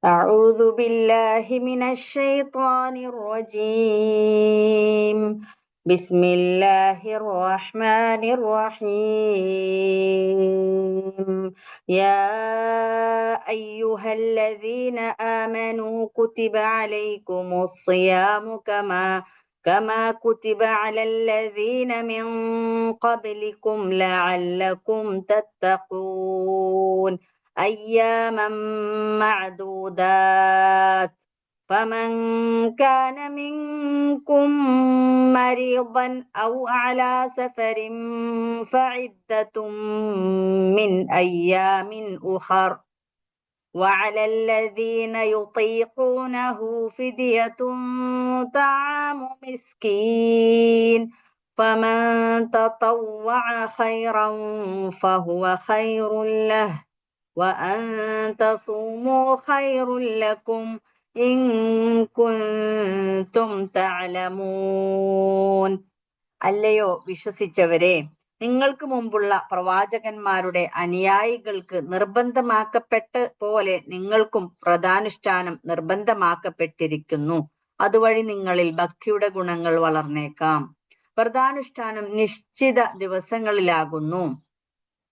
أعوذ بالله من الشيطان الرجيم بسم الله الرحمن الرحيم يا أيها الذين آمنوا كتب عليكم الصيام كما كتب على الذين من قبلكم لعلكم تتقون أياما معدودات فمن كان منكم مريضا أو على سفر فعدة من أيام أخر وعلى الذين يطيقونه فدية طعام مسكين فمن تطوع خيرا فهو خير له وأن تصوموا خير لكم إن كنتم تعلمون. അല്ലയോ വിശ്വസിച്ചവരെ, നിങ്ങൾക്ക് മുമ്പുള്ള പ്രവാചകന്മാരുടെ അനുയായികൾക്ക് നിർബന്ധമാക്കപ്പെട്ട പോലെ നിങ്ങൾക്കും വ്രതാനുഷ്ഠാനം നിർബന്ധമാക്കപ്പെട്ടിരിക്കുന്നു. അതുവഴി നിങ്ങളിൽ ഭക്തിയുടെ ഗുണങ്ങൾ വളർന്നേക്കാം. വ്രതാനുഷ്ഠാനം നിശ്ചിത ദിവസങ്ങളിലാകുന്നു.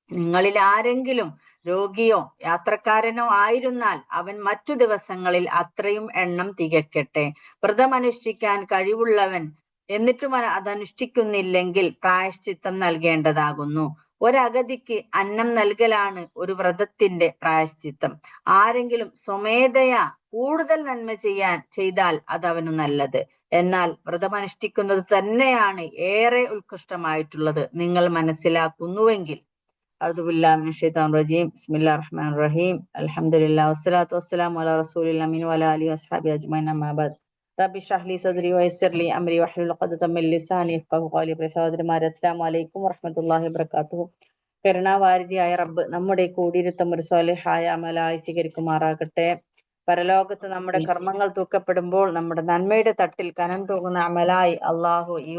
നിങ്ങളിൽ ആരെങ്കിലും രോഗിയോ യാത്രക്കാരനോ ആയിരുന്നാൽ അവൻ മറ്റു ദിവസങ്ങളിൽ അത്രയും എണ്ണം തികക്കട്ടെ. വ്രതമനുഷ്ഠിക്കാൻ കഴിവുള്ളവൻ എന്നിട്ടും അതനുഷ്ഠിക്കുന്നില്ലെങ്കിൽ പ്രായശ്ചിത്തം നൽകേണ്ടതാകുന്നു. ഒരഗതിക്ക് അന്നം നൽകലാണ് ഒരു വ്രതത്തിന്റെ പ്രായശ്ചിത്തം. ആരെങ്കിലും സ്വമേധയാ കൂടുതൽ നന്മ ചെയ്താൽ അതവനു നല്ലത്. എന്നാൽ വ്രതമനുഷ്ഠിക്കുന്നത് തന്നെയാണ് ഏറെ ഉത്കൃഷ്ടമായിട്ടുള്ളത് നിങ്ങൾ മനസ്സിലാക്കുന്നുവെങ്കിൽ. أعوذ بالله من الشيطان الرجيم بسم الله الرحمن الرحيم الحمد لله والصلاة والسلام على رسول الله وعلى آله وأصحابه أجمعين أما بعد رب اشرح لي صدري ويسر لي أمري واحلل عقدة من لساني يفقهوا قولي. സഹോദരന്മാരെ, അസ്സലാമു അലൈക്കും വറഹ്മത്തുള്ളാഹി വബറകാതുഹു. കരുണാവാരിധിയായ റബ്ബ് നമ്മുടെ കൂടിയിരുത്തം ഒരു സ്വാലിഹായ അമലായി സ്വീകരിക്കുമാറാകട്ടെ. പരലോകത്ത് നമ്മുടെ കർമ്മങ്ങൾ തൂക്കപ്പെടുമ്പോൾ നമ്മുടെ നന്മയുടെ തട്ടിൽ കനം തൂങ്ങുന്ന അമലായി അള്ളാഹു ഈ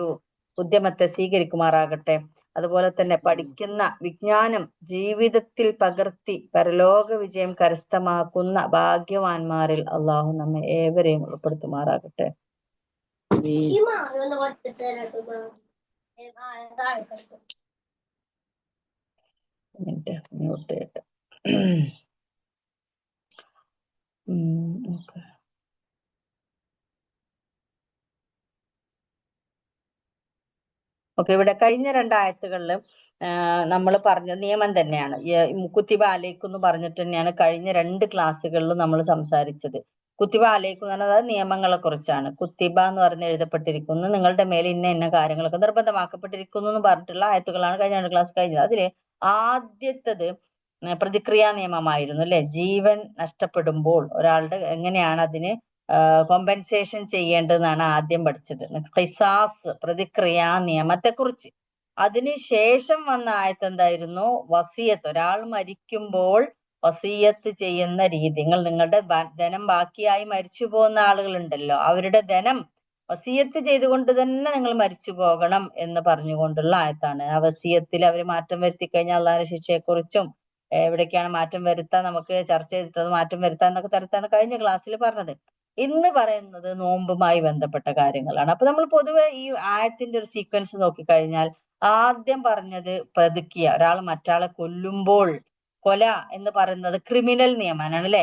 ഉദ്യമത്തെ സ്വീകരിക്കുമാറാകട്ടെ. അതുപോലെ തന്നെ പഠിക്കുന്ന വിജ്ഞാനം ജീവിതത്തിൽ പകർത്തി പരലോക വിജയം കരസ്ഥമാക്കുന്ന ഭാഗ്യവാന്മാരിൽ അള്ളാഹു നമ്മെ ഏവരെയും ഉൾപ്പെടുത്തുമാറാകട്ടെ. ഓക്കെ, ഇവിടെ കഴിഞ്ഞ രണ്ടായത്തുകളിൽ നമ്മൾ പറഞ്ഞ നിയമം തന്നെയാണ്. കുത്തിബ അലൈക്കും എന്ന് പറഞ്ഞിട്ട് തന്നെയാണ് കഴിഞ്ഞ രണ്ട് ക്ലാസ്സുകളിലും നമ്മൾ സംസാരിച്ചത്. കുത്തിബ അലൈക്കും എന്ന് പറഞ്ഞാൽ നിയമങ്ങളെ കുറിച്ചാണ്. കുത്തിബ എന്ന് പറഞ്ഞ് എഴുതപ്പെട്ടിരിക്കുന്നു, നിങ്ങളുടെ മേലെ ഇന്ന ഇന്ന കാര്യങ്ങളൊക്കെ നിർബന്ധമാക്കപ്പെട്ടിരിക്കുന്നു എന്ന് പറഞ്ഞിട്ടുള്ള ആയത്തുകളാണ് കഴിഞ്ഞ രണ്ട് ക്ലാസ് കഴിഞ്ഞത്. അതില് ആദ്യത്തത് പ്രതിക്രിയാ നിയമമായിരുന്നു അല്ലെ. ജീവൻ നഷ്ടപ്പെടുമ്പോൾ ഒരാളുടെ എങ്ങനെയാണ് അതിന് കോമ്പൻസേഷൻ ചെയ്യേണ്ടതെന്നാണ് ആദ്യം പഠിച്ചത്. ഖിസാസ് പ്രതിക്രിയാ നിയമത്തെ കുറിച്ച്. അതിനുശേഷം വന്ന ആയത്ത് എന്തായിരുന്നു? വസിയത്ത്. ഒരാൾ മരിക്കുമ്പോൾ വസിയത്ത് ചെയ്യുന്ന രീതി. നിങ്ങളുടെ ധനം ബാക്കിയായി മരിച്ചു പോകുന്ന ആളുകളുണ്ടല്ലോ, അവരുടെ ധനം വസിയത്ത് ചെയ്തുകൊണ്ട് തന്നെ നിങ്ങൾ മരിച്ചു പോകണം എന്ന് പറഞ്ഞുകൊണ്ടുള്ള ആയത്താണ്. ആ വസിയത്തിൽ അവർ മാറ്റം വരുത്തി കഴിഞ്ഞാൽ അള്ളാഹുവിന്റെ ശിക്ഷയെക്കുറിച്ചും എവിടേക്കാണ് മാറ്റം വരുത്താൻ നമുക്ക് ചർച്ച ചെയ്തിട്ടത് മാറ്റം വരുത്താൻ എന്നൊക്കെ തരത്താണ് കഴിഞ്ഞ ക്ലാസ്സിൽ പറഞ്ഞത്. ഇന്ന് പറയുന്നത് നോമ്പുമായി ബന്ധപ്പെട്ട കാര്യങ്ങളാണ്. അപ്പൊ നമ്മൾ പൊതുവെ ഈ ആയത്തിന്റെ ഒരു സീക്വൻസ് നോക്കിക്കഴിഞ്ഞാൽ ആദ്യം പറഞ്ഞത് പ്രതിക്രിയ. ഒരാൾ മറ്റാളെ കൊല്ലുമ്പോൾ, കൊല എന്ന് പറയുന്നത് ക്രിമിനൽ നിയമമാണ് അല്ലെ.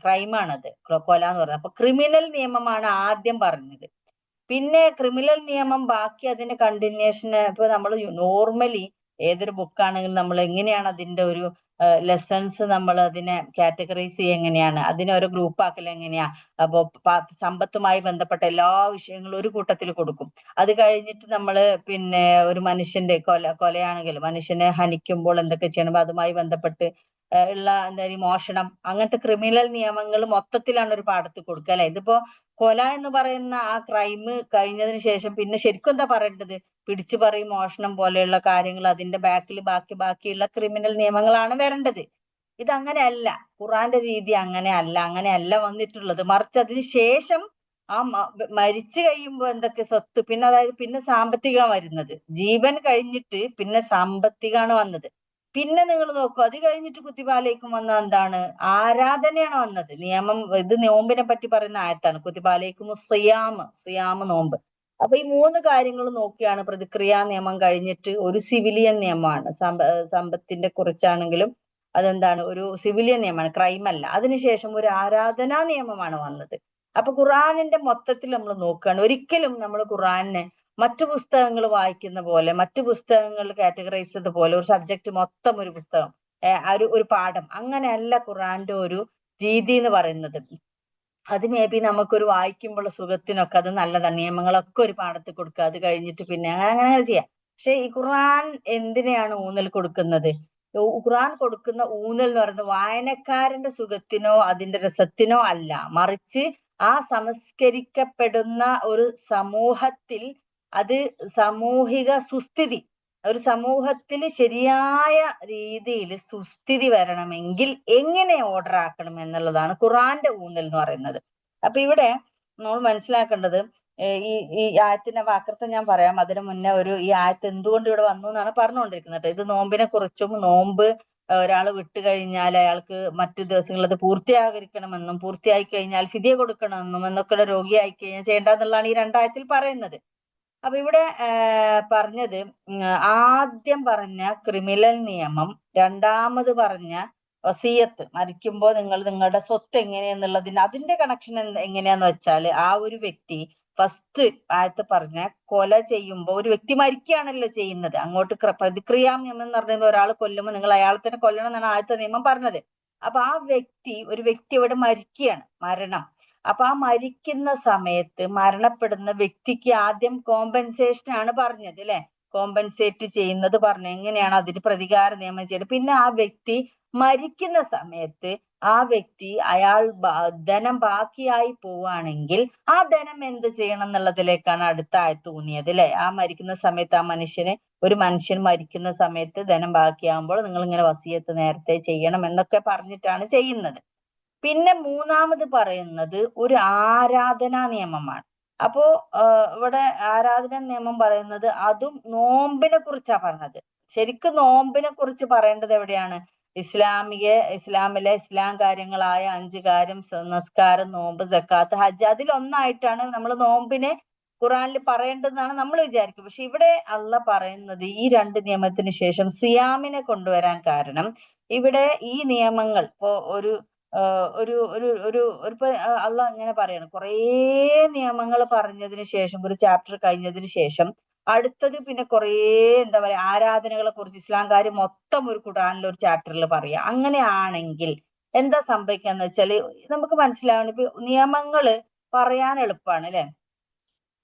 ക്രൈമാണത് കൊല എന്ന് പറയുന്നത്. അപ്പൊ ക്രിമിനൽ നിയമമാണ് ആദ്യം പറഞ്ഞത്. പിന്നെ ക്രിമിനൽ നിയമം ബാക്കി അതിന്റെ കണ്ടിന്യൂഷന് ഇപ്പൊ നമ്മൾ നോർമലി ഏതൊരു ബുക്കാണെങ്കിലും നമ്മൾ എങ്ങനെയാണ് അതിന്റെ ഒരു ലെസൺസ് നമ്മൾ അതിനെ കാറ്റഗറൈസ് ചെയ്യുക എങ്ങനെയാണ്, അതിനെ ഒരു ഗ്രൂപ്പ് ആക്കൽ എങ്ങനെയാ. അപ്പൊ സമ്പത്തുമായി ബന്ധപ്പെട്ട എല്ലാ വിഷയങ്ങളും ഒരു കൂട്ടത്തിൽ കൊടുക്കും. അത് കഴിഞ്ഞിട്ട് നമ്മൾ പിന്നെ ഒരു മനുഷ്യന്റെ കൊലയാണെങ്കിൽ മനുഷ്യനെ ഹനിക്കുമ്പോൾ എന്തൊക്കെ ചെയ്യണം അതുമായി ബന്ധപ്പെട്ട് ഉള്ള എന്തായാലും മോഷണം, അങ്ങനത്തെ ക്രിമിനൽ നിയമങ്ങൾ മൊത്തത്തിലാണ് ഒരു പാഠത്തിൽ കൊടുക്കുക അല്ലെ. ഇതിപ്പോ കൊല എന്ന് പറയുന്ന ആ ക്രൈം കഴിഞ്ഞതിന് ശേഷം പിന്നെ ശരിക്കും എന്താ പറയേണ്ടത്? പിടിച്ചു പറയും, മോഷണം പോലെയുള്ള കാര്യങ്ങൾ അതിന്റെ ബാക്കിൽ ബാക്കിയുള്ള ക്രിമിനൽ നിയമങ്ങളാണ് വരേണ്ടത്. ഇതങ്ങനെയല്ല, ഖുറാന്റെ രീതി അങ്ങനെയല്ല വന്നിട്ടുള്ളത്. മറിച്ച് അതിന് ശേഷം ആ മരിച്ചു കഴിയുമ്പോൾ എന്തൊക്കെ സ്വത്ത്, പിന്നെ അതായത് പിന്നെ സാമ്പത്തികമാണ് വരുന്നത്. ജീവൻ കഴിഞ്ഞിട്ട് പിന്നെ സാമ്പത്തികമാണ് വന്നത്. പിന്നെ നിങ്ങൾ നോക്കൂ, അത് കഴിഞ്ഞിട്ട് കുത്തിബാലയ്ക്കും വന്ന എന്താണ്? ആരാധനയാണ് വന്നത്. നിയമം, ഇത് നോമ്പിനെ പറ്റി പറയുന്ന ആയത്താണ്. കുത്തിബാലയ്ക്കും സിയാം നോമ്പ്. അപ്പൊ ഈ 3 കാര്യങ്ങൾ നോക്കിയാണ് പ്രതിക്രിയാ നിയമം കഴിഞ്ഞിട്ട് ഒരു സിവിലിയൻ നിയമമാണ്. സമ്പത്തിന്റെ കുറിച്ചാണെങ്കിലും അതെന്താണ്? ഒരു സിവിലിയൻ നിയമമാണ്, ക്രൈം അല്ല. അതിനുശേഷം ഒരു ആരാധനാ നിയമമാണ് വന്നത്. അപ്പൊ ഖുറാനിന്റെ മൊത്തത്തിൽ നമ്മൾ നോക്കുകയാണ്. ഒരിക്കലും നമ്മൾ ഖുറാനെ മറ്റു പുസ്തകങ്ങൾ വായിക്കുന്ന പോലെ, മറ്റു പുസ്തകങ്ങൾ കാറ്റഗറൈസ് ചെയ്ത പോലെ ഒരു സബ്ജക്ട് മൊത്തം ഒരു പുസ്തകം, ഒരു പാഠം, അങ്ങനെയല്ല ഖുറാന്റെ ഒരു രീതി എന്ന് പറയുന്നത്. അത് മേ ബി നമുക്കൊരു വായിക്കുമ്പോൾ സുഖത്തിനൊക്കെ അത് നല്ലതാണ്. നിയമങ്ങളൊക്കെ ഒരു പാഠത്തിൽ കൊടുക്കുക, അത് കഴിഞ്ഞിട്ട് പിന്നെ അങ്ങനെ ചെയ്യാം. പക്ഷെ ഈ ഖുർആൻ എന്തിനെയാണ് ഊന്നൽ കൊടുക്കുന്നത്? ഖുർആൻ കൊടുക്കുന്ന ഊന്നൽ എന്ന് പറയുന്നത് വായനക്കാരന്റെ സുഖത്തിനോ അതിന്റെ രസത്തിനോ അല്ല, മറിച്ച് ആ സംസ്കരിക്കപ്പെടുന്ന ഒരു സമൂഹത്തിൽ അത് സാമൂഹിക സുസ്ഥിതി, ഒരു സമൂഹത്തിൽ ശരിയായ രീതിയിൽ സുസ്ഥിതി വരണമെങ്കിൽ എങ്ങനെ ഓർഡർ ആക്കണം എന്നുള്ളതാണ് ഖുറാന്റെ ഊന്നൽ എന്ന് പറയുന്നത്. അപ്പൊ ഇവിടെ നമ്മൾ മനസ്സിലാക്കേണ്ടത്, ഈ ഈ ആയത്തിന്റെ വാക്കർത്ഥം ഞാൻ പറയാം. അതിനു മുന്നേ ഈ ആയത്ത് എന്തുകൊണ്ട് ഇവിടെ വന്നു എന്നാണ് പറഞ്ഞുകൊണ്ടിരിക്കുന്നത്. ഇത് നോമ്പിനെ കുറിച്ചും, നോമ്പ് ഒരാൾ വിട്ടു കഴിഞ്ഞാൽ അയാൾക്ക് മറ്റു ദിവസങ്ങളിൽ അത് പൂർത്തിയാകരിക്കണമെന്നും, പൂർത്തിയായി കഴിഞ്ഞാൽ ഫിദിയ കൊടുക്കണമെന്നും, എന്നൊക്കെ രോഗിയായി കഴിഞ്ഞാൽ ചെയ്യേണ്ടെന്നുള്ളതാണ് ഈ 2 ആയത്തിൽ പറയുന്നത്. അപ്പൊ ഇവിടെ പറഞ്ഞത്, ആദ്യം പറഞ്ഞ ക്രിമിനൽ നിയമം, രണ്ടാമത് പറഞ്ഞ വസിയത്ത്, മരിക്കുമ്പോൾ നിങ്ങൾ നിങ്ങളുടെ സ്വത്ത് എങ്ങനെയെന്നുള്ളതിന് അതിന്റെ കണക്ഷൻ എങ്ങനെയാന്ന് വെച്ചാല്, ആ ഒരു വ്യക്തി ഫസ്റ്റ് ആയത്ത് പറഞ്ഞ കൊല ചെയ്യുമ്പോൾ ഒരു വ്യക്തി മരിക്കുകയാണല്ലോ ചെയ്യുന്നത്. അങ്ങോട്ട് പ്രതിക്രിയാം നിയമം എന്ന് പറയുന്നത് ഒരാൾ കൊല്ലുമ്പോൾ നിങ്ങൾ അയാളെ തന്നെ കൊല്ലണം എന്നാണ് ആദ്യത്തെ നിയമം പറഞ്ഞത്. അപ്പൊ ആ ഒരു വ്യക്തി ഇവിടെ മരിക്കുകയാണ്, മരണം. അപ്പൊ ആ മരിക്കുന്ന സമയത്ത് മരണപ്പെടുന്ന വ്യക്തിക്ക് ആദ്യം കോമ്പൻസേഷൻ ആണ് പറഞ്ഞത്, അല്ലെ? കോമ്പൻസേറ്റ് ചെയ്യുന്നത് പറഞ്ഞു, എങ്ങനെയാണ് അതിന് പ്രതികാര നിയമം ചെയ്യുന്നത്. പിന്നെ ആ വ്യക്തി മരിക്കുന്ന സമയത്ത് അയാൾ ധനം ബാക്കിയായി പോവുകയാണെങ്കിൽ ആ ധനം എന്ത് ചെയ്യണം എന്നുള്ളതിലേക്കാണ് അടുത്ത ആയത്ത് ഊന്നിയത്, അല്ലെ? ആ മരിക്കുന്ന സമയത്ത് ഒരു മനുഷ്യൻ മരിക്കുന്ന സമയത്ത് ധനം ബാക്കിയാകുമ്പോൾ നിങ്ങൾ ഇങ്ങനെ വസിയത്ത് നേരത്തെ ചെയ്യണം എന്നൊക്കെ പറഞ്ഞിട്ടാണ് ചെയ്യുന്നത്. പിന്നെ മൂന്നാമത് പറയുന്നത് ഒരു ആരാധനാ നിയമമാണ്. അപ്പോ ഇവിടെ ആരാധനാ നിയമം പറയുന്നത് അതും നോമ്പിനെ കുറിച്ചാ പറഞ്ഞത്. ശരിക്കും നോമ്പിനെ കുറിച്ച് പറയേണ്ടത് എവിടെയാണ്? ഇസ്ലാമിലെ ഇസ്ലാം കാര്യങ്ങളായ 5 കാര്യം, നിസ്കാരം, നോമ്പ്, സക്കാത്ത്, ഹജ്ജ്, അതിലൊന്നായിട്ടാണ് നമ്മൾ നോമ്പിനെ ഖുറാനിൽ പറയേണ്ടതെന്നാണ് നമ്മൾ വിചാരിക്കുക. പക്ഷെ ഇവിടെ അള്ളാഹ് പറയുന്നത് ഈ 2 നിയമത്തിന് ശേഷം സിയാമിനെ കൊണ്ടുവരാൻ കാരണം, ഇവിടെ ഈ നിയമങ്ങൾ ഇപ്പോ ഒരു അള്ളാഹ് ഇങ്ങനെ പറയണം, കുറേ നിയമങ്ങൾ പറഞ്ഞതിന് ശേഷം, ഒരു ചാപ്റ്റർ കഴിഞ്ഞതിന് ശേഷം അടുത്തത് പിന്നെ കുറേ എന്താ പറയാ ആരാധനകളെ കുറിച്ച് ഇസ്ലാം കാര്യം മൊത്തം ഒരു ഖുർആനിൽ ഒരു ചാപ്റ്ററിൽ പറയാ. അങ്ങനെയാണെങ്കിൽ എന്താ സംഭവിക്കാന്ന് വെച്ചാല് നമുക്ക് മനസ്സിലാവണം. ഇപ്പൊ നിയമങ്ങള് പറയാൻ എളുപ്പമാണ്, അല്ലെ?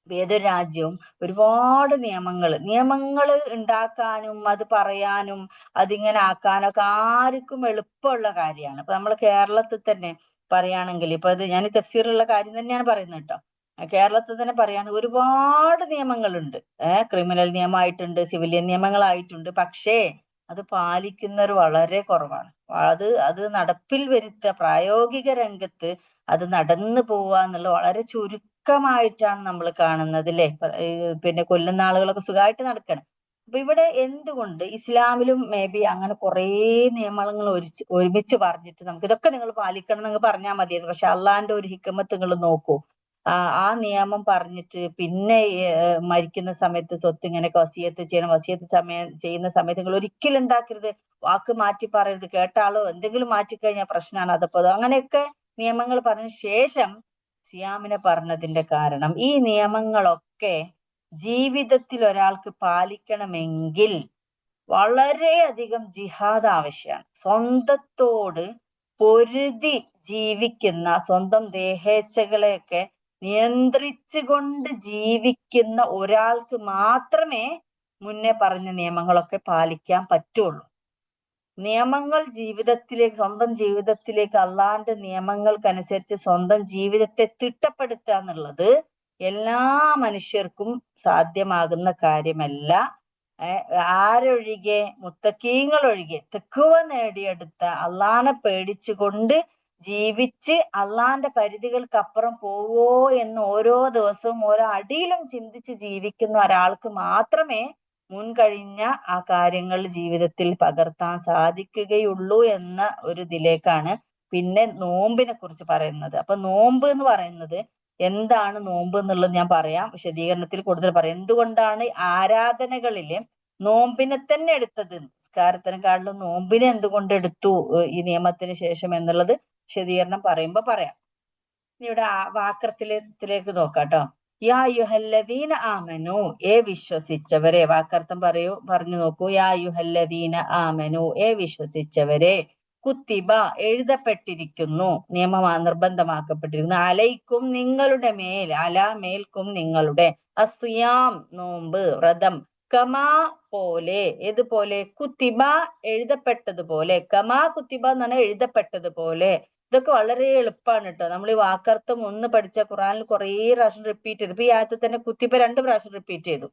ഏതൊരു രാജ്യവും ഒരുപാട് നിയമങ്ങൾ ഉണ്ടാക്കാനും അത് പറയാനും അതിങ്ങനെ ആക്കാനൊക്കെ ആർക്കും എളുപ്പമുള്ള കാര്യമാണ്. ഇപ്പൊ നമ്മൾ കേരളത്തിൽ തന്നെ പറയുകയാണെങ്കിൽ, ഇപ്പൊ ഇത് ഞാൻ തഫ്സീറുള്ള കാര്യം തന്നെയാണ് പറയുന്നത് കേട്ടോ. കേരളത്തിൽ തന്നെ പറയുകയാണെങ്കിൽ ഒരുപാട് നിയമങ്ങളുണ്ട്. ക്രിമിനൽ നിയമമായിട്ടുണ്ട്, സിവിലിയൻ നിയമങ്ങളായിട്ടുണ്ട്. പക്ഷേ അത് പാലിക്കുന്നവർ വളരെ കുറവാണ്. അത് നടപ്പിൽ വരുത്തുക, പ്രായോഗിക രംഗത്ത് അത് നടന്നു പോവുക എന്നുള്ളത് വളരെ ചുരുക്കമായിട്ടാണ് നമ്മൾ കാണുന്നത്, അല്ലെ? പിന്നെ കൊല്ലുന്ന ആളുകളൊക്കെ സുഖമായിട്ട് നടക്കണം. അപ്പൊ ഇവിടെ എന്തുകൊണ്ട് ഇസ്ലാമിലും മേ ബി അങ്ങനെ കുറേ നിയമങ്ങൾ ഒരുമിച്ച് പറഞ്ഞിട്ട് നമുക്ക് ഇതൊക്കെ നിങ്ങൾ പാലിക്കണം എന്നങ്ങ് പറഞ്ഞാൽ മതിയായിരുന്നു. പക്ഷെ അള്ളാന്റെ ഒരു ഹിക്കമത്ത് നിങ്ങൾ നോക്കൂ. ആ നിയമം പറഞ്ഞിട്ട് പിന്നെ മരിക്കുന്ന സമയത്ത് സ്വത്ത് ഇങ്ങനെയൊക്കെ വസിയത്ത് ചെയ്യണം, വസിയത്ത് ചെയ്യുന്ന സമയത്ത് നിങ്ങൾ ഒരിക്കലും എന്താക്കരുത്, വാക്ക് മാറ്റി പറയരുത്, കേട്ട ആളോ എന്തെങ്കിലും മാറ്റിക്കഴിഞ്ഞാൽ പ്രശ്നമാണ്. അതപ്പോ അങ്ങനെയൊക്കെ നിയമങ്ങൾ പറഞ്ഞ ശേഷം സിയാമിനെ പറഞ്ഞതിന്റെ കാരണം, ഈ നിയമങ്ങളൊക്കെ ജീവിതത്തിൽ ഒരാൾക്ക് പാലിക്കണമെങ്കിൽ വളരെയധികം ജിഹാദ് ആവശ്യമാണ്. സ്വന്തത്തോട് പൊരുതി ജീവിക്കുന്ന, സ്വന്തം ദേഹേച്ഛകളെയൊക്കെ നിയന്ത്രിച്ചുകൊണ്ട് ജീവിക്കുന്ന ഒരാൾക്ക് മാത്രമേ മുന്നേ പറഞ്ഞ നിയമങ്ങളൊക്കെ പാലിക്കാൻ പറ്റുള്ളൂ. നിയമങ്ങൾ സ്വന്തം ജീവിതത്തിലേക്ക് അള്ളാന്റെ നിയമങ്ങൾക്കനുസരിച്ച് സ്വന്തം ജീവിതത്തെ തിട്ടപ്പെടുത്തുക എന്നുള്ളത് എല്ലാ മനുഷ്യർക്കും സാധ്യമാകുന്ന കാര്യമല്ല. ആരൊഴികെ? മുത്തക്കീങ്ങൾ ഒഴികെ, തെക്കുവ നേടിയെടുത്ത, അള്ളാനെ പേടിച്ചുകൊണ്ട് ജീവിച്ച് അള്ളാന്റെ പരിധികൾക്കപ്പുറം പോവോ എന്ന് ഓരോ ദിവസവും ഓരോ അടിയിലും ചിന്തിച്ച് ജീവിക്കുന്ന ഒരാൾക്ക് മാത്രമേ മുൻകഴിഞ്ഞ ആ കാര്യങ്ങൾ ജീവിതത്തിൽ പകർത്താൻ സാധിക്കുകയുള്ളൂ എന്ന ഒരു ഇതിലേക്കാണ് പിന്നെ നോമ്പിനെ കുറിച്ച് പറയുന്നത്. അപ്പൊ നോമ്പ് എന്ന് പറയുന്നത് എന്താണ് നോമ്പ് എന്നുള്ളത് ഞാൻ പറയാം, വിശദീകരണത്തിൽ കൂടുതൽ പറയാം. എന്തുകൊണ്ടാണ് ആരാധനകളില് നോമ്പിനെ തന്നെ എടുത്തത്, നിസ്കാരത്തിനെക്കാളും നോമ്പിനെ എന്തുകൊണ്ട് എടുത്തു ഈ നിയമത്തിന് ശേഷം എന്നുള്ളത് വിശദീകരണം പറയുമ്പോ പറയാം. ഇനി ഇവിടെ വാക്കർത്ഥത്തിലേക്ക് നോക്കാട്ടോ. യാ യുഹല്ലദീന ആമനു, വിശ്വസിച്ചവരെ. വാക്കർത്ഥം പറഞ്ഞു നോക്കൂ. യാ യുഹല്ലദീന ആമനു, വിശ്വസിച്ചവരെ. കുത്തിബ, എഴുതപ്പെട്ടിരിക്കുന്നു, നിർബന്ധമാക്കപ്പെട്ടിരിക്കുന്നു. അലൈക്കും, നിങ്ങളുടെ മേൽ. അല, മേൽക്കും, നിങ്ങളുടെ. അസിയാം, നോമ്പ്, വ്രതം. കമാ, പോലെ. ഏതുപോലെ? കുത്തിബ, എഴുതപ്പെട്ടതുപോലെ. കമാ കുത്തിബ എന്ന് പറഞ്ഞാൽ എഴുതപ്പെട്ടതുപോലെ. ഇതൊക്കെ വളരെ എളുപ്പമാണ് കേട്ടോ. നമ്മൾ ഈ വാക്കർത്ഥം ഒന്ന് പഠിച്ച ഖുറാനിൽ കുറേ പ്രാവശ്യം റിപ്പീറ്റ് ചെയ്തു. ഇപ്പൊ ഈ ആയത്തിൽ തന്നെ കുത്തിബ 2 പ്രാവശ്യം റിപ്പീറ്റ് ചെയ്തു.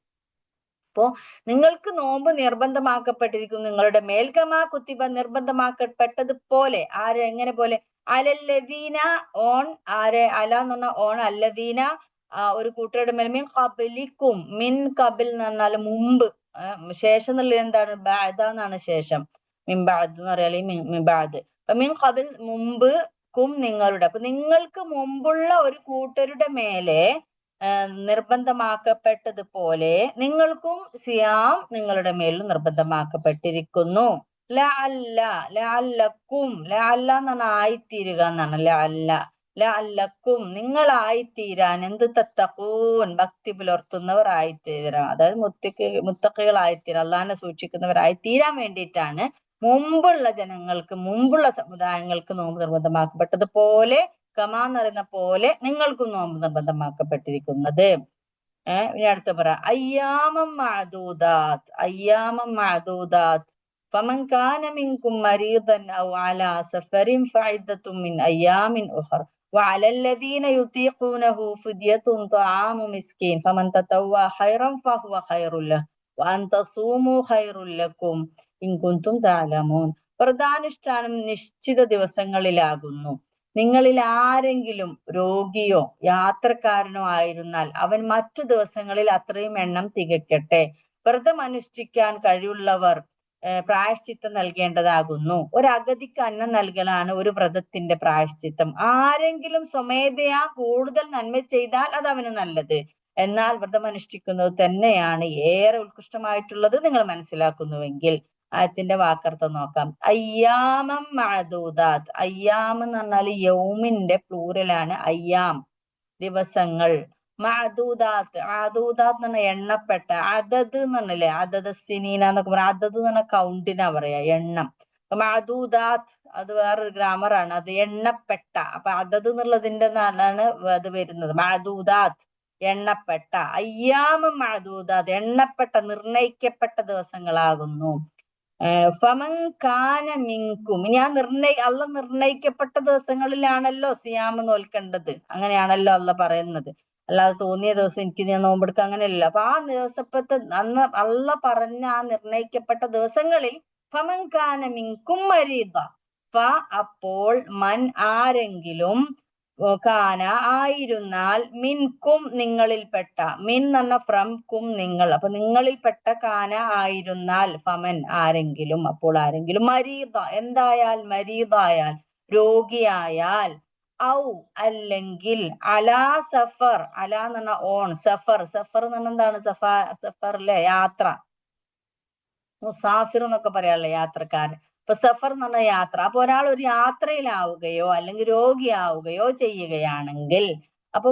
അപ്പോ നിങ്ങൾക്ക് നോമ്പ് നിർബന്ധമാക്കപ്പെട്ടിരിക്കുന്നു നിങ്ങളുടെ മേൽ. കമാ കുത്തിബ, നിർബന്ധമാക്കപ്പെട്ടതുപോലെ. ആര്, എങ്ങനെ പോലെ? അലല്ലദീന, ഓൺ. ആരെ? അല എന്ന് പറഞ്ഞാൽ ഓൺ. അല്ലദീന, ഒരു കൂട്ടരുടെ മേൽ. മിൻ ഖബലിക്കും, മിൻ ഖബൽ എന്ന് പറഞ്ഞാൽ മുമ്പ്. ശേഷം എന്നുള്ളത് എന്താണ്? ബഅദ എന്നാണ് ശേഷം. മിൻ ബഅദ് എന്ന് പറയാല് മിൻ ബഅദ്. അപ്പൊ മിൻ ഖബൽ, മുമ്പ്, ക്കും, നിങ്ങളുടെ. അപ്പൊ നിങ്ങൾക്ക് മുമ്പുള്ള ഒരു കൂട്ടരുടെ മേലെ നിർബന്ധമാക്കപ്പെട്ടതുപോലെ നിങ്ങൾക്കും സിയാം നിങ്ങളുടെ മേലും നിർബന്ധമാക്കപ്പെട്ടിരിക്കുന്നു. ലഅല്ലക്കും, ലഅല്ല എന്ന് പറഞ്ഞാൽ ആയിത്തീരുക എന്നാണ്. ലഅല്ലക്കും, നിങ്ങളായിത്തീരാൻ. എന്ത്? തത്തഖൂൻ, ഭക്തി പുലർത്തുന്നവർ ആയിത്തീരാൻ. അതായത് മുത്തഖികളായിത്തീരാൻ, അള്ളാഹിനെ സൂക്ഷിക്കുന്നവരായി തീരാൻ വേണ്ടിയിട്ടാണ് മുമ്പുള്ള ജനങ്ങൾക്ക്, മുമ്പുള്ള സമുദായങ്ങൾക്ക് നോമ്പ് നിർബന്ധമാക്കപ്പെട്ടതുപോലെ, കമാ എന്ന് പറയുന്ന പോലെ നിങ്ങൾക്കും നോമ്പ് നിർബന്ധമാക്കപ്പെട്ടിരിക്കുന്നത്. ഇനി അടുത്ത പറ. അയ്യാമം മഅദൂദാത്ത്, അയ്യാമം മഅദൂദാത്ത്. ഫമൻ കാന മിൻകും മരീദൻ ഔ അലാ സഫരിൻ ഫഇദ്ദത്തും മിൻ അയ്യാമിൻ ഉഖർ വഅലല്ലദീന യുതീഖൂനഹു ഫിദ്യത്തുൻ തആമു മിസ്കീൻ ഫമൻ തതവ്വഅ ഖൈറൻ ഫഹുവ ഖൈറുൻ ലഹു വഅൻ തസൂമു ഖൈറുൻ ലക്കും ഇൻ കുൻതും തഅലമൂൻ. വ്രതാനുഷ്ഠാനം നിശ്ചിത ദിവസങ്ങളിലാകുന്നു. നിങ്ങളിൽ ആരെങ്കിലും രോഗിയോ യാത്രക്കാരനോ ആയിരുന്നാൽ അവൻ മറ്റു ദിവസങ്ങളിൽ അത്രയും എണ്ണം തികയ്ക്കട്ടെ. വ്രതം അനുഷ്ഠിക്കാൻ കഴിവുള്ളവർ പ്രായശ്ചിത്തം നൽകേണ്ടതാകുന്നു. ഒരു അഗതിക്ക് അന്നം നൽകലാണ് ഒരു വ്രതത്തിന്റെ പ്രായശ്ചിത്തം. ആരെങ്കിലും സ്വമേധയാ കൂടുതൽ നന്മ ചെയ്താൽ അത് അവന് നല്ലത്. എന്നാൽ വ്രതം അനുഷ്ഠിക്കുന്നത് തന്നെയാണ് ഏറെ ഉത്കൃഷ്ടമായിട്ടുള്ളത് നിങ്ങൾ മനസ്സിലാക്കുന്നുവെങ്കിൽ. ആയത്തിന്റെ വാക്കർത്ഥം നോക്കാം. അയ്യാമം മഅദൂദാത്ത്. അയ്യാം എന്ന് പറഞ്ഞാൽ യൗമിന്റെ പ്ലൂരലാണ് അയ്യാം, ദിവസങ്ങൾ. മഅദൂദാത്ത്, മഅദൂദാത്ത് എന്ന് പറഞ്ഞാൽ എണ്ണപ്പെട്ട. അദദ് എന്ന് പറഞ്ഞില്ലേ, അദദ് സിനീന എന്നൊക്കെ പറയാം. അദദ് എന്ന് പറഞ്ഞാൽ കൗണ്ടിനാ പറയാ, എണ്ണം. മഅദൂദാത്ത് അത് വേറൊരു ഗ്രാമറാണ്, അത് എണ്ണപ്പെട്ട. അപ്പൊ അദദ് എന്നുള്ളതിന്റെ നാളാണ് അത് വരുന്നത്. മഅദൂദാത്ത്, എണ്ണപ്പെട്ട. അയ്യാമം മഅദൂദാത്ത്, എണ്ണപ്പെട്ട, നിർണയിക്കപ്പെട്ട ദിവസങ്ങളാകുന്നു. ഫമൻ കാന മിൻകും, ഞാൻ അള്ള നിർണയിക്കപ്പെട്ട ദിവസങ്ങളിലാണല്ലോ സിയാമ് നോൽക്കേണ്ടത്. അങ്ങനെയാണല്ലോ അള്ള പറയുന്നത്. അല്ലാതെ തോന്നിയ ദിവസം എനിക്ക് ഞാൻ നോമ്പെടുക്കുക അങ്ങനെയല്ല. അപ്പൊ ആ ദിവസത്തെ അന്ന് അള്ള പറഞ്ഞ ആ നിർണയിക്കപ്പെട്ട ദിവസങ്ങളിൽ ഫമൻ കാന മിൻകും മരീദ, അപ്പോൾ മൻ, ആരെങ്കിലും, കാന, ആയിരുന്നാൽ, മിൻകും, നിങ്ങളിൽപ്പെട്ട. മിൻ എന്ന് പറഞ്ഞ ഫ്രം, കും, നിങ്ങൾ. അപ്പൊ നിങ്ങളിൽപ്പെട്ട കാന, ആയിരുന്നാൽ, ഫമൻ, ആരെങ്കിലും, അപ്പോൾ ആരെങ്കിലും, മരീദ, എന്തായാൽ, മരീദായാൽ, രോഗിയായാൽ, ഔ, അല്ലെങ്കിൽ, അലാ സഫർ, അല എന്ന് പറഞ്ഞ ഓൺ, സഫർ, സഫർ എന്ന് പറഞ്ഞ എന്താണ്? സഫറിലെ യാത്ര, മുസാഫിർ എന്നൊക്കെ പറയാറില്ലേ, യാത്രക്കാരൻ. ഇപ്പൊ സഫർ എന്ന് പറഞ്ഞ യാത്ര. അപ്പൊ ഒരാൾ ഒരു യാത്രയിലാവുകയോ അല്ലെങ്കിൽ രോഗിയാവുകയോ ചെയ്യുകയാണെങ്കിൽ, അപ്പൊ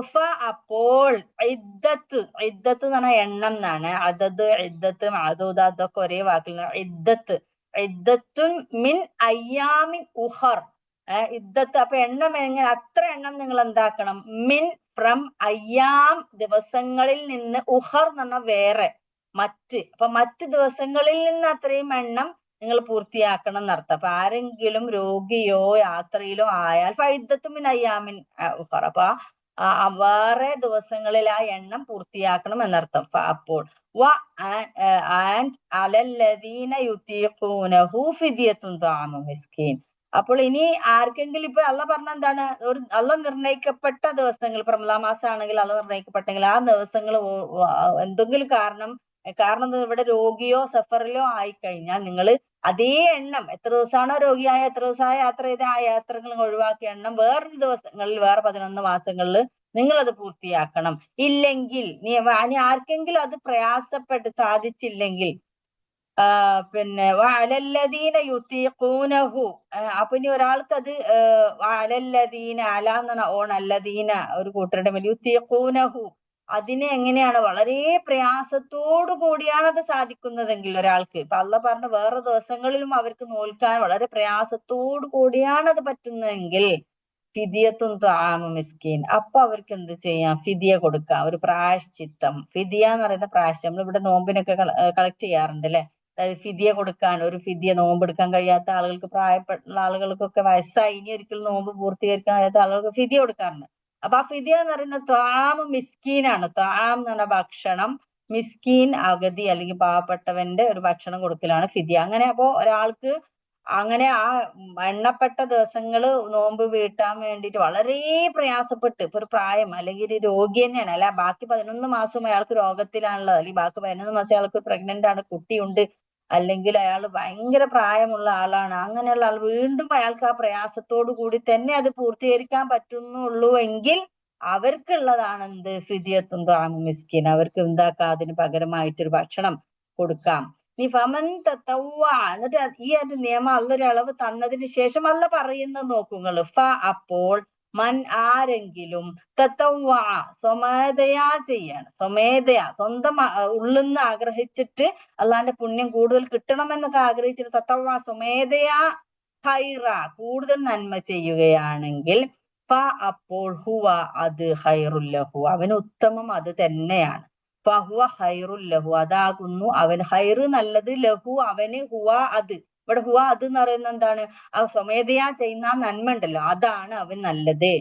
അപ്പോൾ ഇദ്ദത്ത്, ഇദ്ദത്ത് എന്ന് പറഞ്ഞാൽ എണ്ണം എന്നാണ്. അതത്, ഇദ്ദത്ത്, മഅദൂദ അതൊക്കെ ഒരേ വാക്കിൽ. ഇദ്ദത്ത്, ഇദ്ദത്തുൻ മിൻ അയ്യാമിൻ ഉഖർ. ഇദ്ദത്ത്, അപ്പൊ എണ്ണം എങ്ങനെ? അത്ര എണ്ണം നിങ്ങൾ എന്താക്കണം? മിൻ, ഫ്രം, അയ്യാം, ദിവസങ്ങളിൽ നിന്ന്, ഉഖർ എന്ന് പറഞ്ഞാൽ വേറെ, മറ്റ്. അപ്പൊ മറ്റ് ദിവസങ്ങളിൽ നിന്ന് അത്രയും എണ്ണം നിങ്ങൾ പൂർത്തിയാക്കണം എന്നർത്ഥം. അപ്പൊ ആരെങ്കിലും രോഗിയോ യാത്രയിലോ ആയാൽ ഫൈദ്ദത്തും മിൻ അയ്യാമിൻ ഉഖർ, അപ്പൊ വേറെ ദിവസങ്ങളിൽ ആ എണ്ണം പൂർത്തിയാക്കണം എന്നർത്ഥം. അപ്പോൾ അലല്ലദീന യുതീഖൂനഹു ഫിദ്യത്തുൻ തആമു മിസ്കീൻ. അപ്പോൾ ഇനി ആർക്കെങ്കിലും, ഇപ്പൊ അള്ള പറഞ്ഞ എന്താണ്? ഒരു അള്ള നിർണയിക്കപ്പെട്ട ദിവസങ്ങൾ, ഇപ്പൊ റമദാൻ മാസം ആണെങ്കിൽ അള്ള നിർണയിക്കപ്പെട്ടെങ്കിൽ ആ ദിവസങ്ങൾ എന്തെങ്കിലും കാരണം കാരണം എന്താ, ഇവിടെ രോഗിയോ സഫറിലോ ആയിക്കഴിഞ്ഞാൽ നിങ്ങൾ അതേ എണ്ണം, എത്ര ദിവസമാണോ രോഗിയായ, എത്ര ദിവസമായ യാത്ര ചെയ്ത ആ യാത്രകൾ ഒഴിവാക്കിയ എണ്ണം വേറൊരു ദിവസങ്ങളിൽ, വേറെ 11 മാസങ്ങളിൽ നിങ്ങൾ അത് പൂർത്തിയാക്കണം. ഇല്ലെങ്കിൽ ഇനി ആർക്കെങ്കിലും അത് പ്രയാസപ്പെട്ട് സാധിച്ചില്ലെങ്കിൽ പിന്നെ അലല്ലദീന യുതീഖൂനഹു, അപ്പൊ ഇനി ഒരാൾക്ക് അത് അലല്ലദീന, അല എന്നാണ് ഓൺ, അല്ലദീന ഒരു കൂട്ടരുടെ മേൽ, യുതീഖൂനഹു അതിനെ എങ്ങനെയാണ് വളരെ പ്രയാസത്തോടു കൂടിയാണ് അത് സാധിക്കുന്നതെങ്കിൽ ഒരാൾക്ക്, ഇപ്പൊ അള്ളാഹ് പറഞ്ഞ വേറെ ദിവസങ്ങളിലും അവർക്ക് നോൽക്കാൻ വളരെ പ്രയാസത്തോടു കൂടിയാണ് അത് പറ്റുന്നതെങ്കിൽ ഫിദിയത്തുൻ ത്വആമു മിസ്കീൻ, അപ്പൊ അവർക്ക് എന്ത് ചെയ്യാം, ഫിദിയ കൊടുക്കാം, ഒരു പ്രായശ്ചിത്തം. ഫിദിയ എന്ന് പറയുന്ന പ്രായശ്ചിത്തം നമ്മൾ ഇവിടെ നോമ്പിനൊക്കെ കളക്ട് ചെയ്യാറുണ്ട് അല്ലെ. അതായത് ഫിദിയ കൊടുക്കാൻ, ഒരു ഫിദിയ, നോമ്പെടുക്കാൻ കഴിയാത്ത ആളുകൾക്ക്, പ്രായപ്പെട്ട ആളുകൾക്കൊക്കെ, വയസ്സായി ഇനി ഒരിക്കലും നോമ്പ് പൂർത്തീകരിക്കാൻ കഴിയാത്ത ആളുകൾക്ക് ഫിദിയ കൊടുക്കാറുണ്ട്. അപ്പൊ ആ ഫിദിയ എന്ന് പറയുന്ന ത്വാമ് മിസ്കീനാണ്. ത്വാം എന്ന് പറഞ്ഞ ഭക്ഷണം, മിസ്കീൻ അഗതി അല്ലെങ്കിൽ പാവപ്പെട്ടവന്റെ ഒരു ഭക്ഷണം കൊടുക്കലാണ് ഫിദിയ. അങ്ങനെ അപ്പോ ഒരാൾക്ക് അങ്ങനെ ആ എണ്ണപ്പെട്ട ദിവസങ്ങള് നോമ്പ് വീട്ടാൻ വേണ്ടിയിട്ട് വളരെ പ്രയാസപ്പെട്ട്, ഇപ്പൊ ഒരു പ്രായം അല്ലെങ്കിൽ ഒരു രോഗി തന്നെയാണ്, അല്ല ബാക്കി 11 മാസവും അയാൾക്ക് രോഗത്തിലാണുള്ളത്, അല്ലെങ്കിൽ ബാക്കി 11 മാസം അയാൾക്ക് പ്രഗ്നന്റ് ആണ്, കുട്ടിയുണ്ട്, അല്ലെങ്കിൽ അയാൾ ഭയങ്കര പ്രായമുള്ള ആളാണ്, അങ്ങനെയുള്ള ആൾ വീണ്ടും അയാൾക്ക് ആ പ്രയാസത്തോടു കൂടി തന്നെ അത് പൂർത്തീകരിക്കാൻ പറ്റുന്നുള്ളൂ എങ്കിൽ അവർക്കുള്ളതാണ് എന്ത്, ഫിദിയത്തുൻ ത്വആമു മിസ്കീൻ, അവർക്ക് എന്താക്കാം, അതിന് പകരമായിട്ടൊരു ഭക്ഷണം കൊടുക്കാം. നീ ഫമൻ തത്തവ്വ, എന്നിട്ട് ഈ ഒരു നിയമം അള്ള ഒരു അളവ് തന്നതിന് ശേഷം അള്ള പറയുന്നത് നോക്കുങ്ങള്, അപ്പോൾ മൻ ആരെങ്കിലും തത്തവ്വ സ്വമേധയാ ചെയ്യാണ്, സ്വമേധയാ സ്വന്തം ഉള്ളിന്ന് ആഗ്രഹിച്ചിട്ട് അള്ളാന്റെ പുണ്യം കൂടുതൽ കിട്ടണമെന്നൊക്കെ ആഗ്രഹിച്ചിട്ട് തത്തവ്വ സ്വമേധയാ ഹൈറ കൂടുതൽ നന്മ ചെയ്യുകയാണെങ്കിൽ അപ്പോൾ ഹുവ അത് ഹൈറുല്ലഹു അവന് ഉത്തമം അത് തന്നെയാണ്. ഫഹുവ ഹൈറുൽ ലഹു അതാകുന്നു അവൻ ഹൈറ് നല്ലത്, ലഹു അവന്, ഹുവ അത്. ഇവിടെ ഹുവ അത് എന്ന് പറയുന്നത് എന്താണ്, ആ സ്വമേധയാ ചെയ്യുന്ന നന്മ ഉണ്ടല്ലോ, അതാണ് അവൻ നല്ലത്.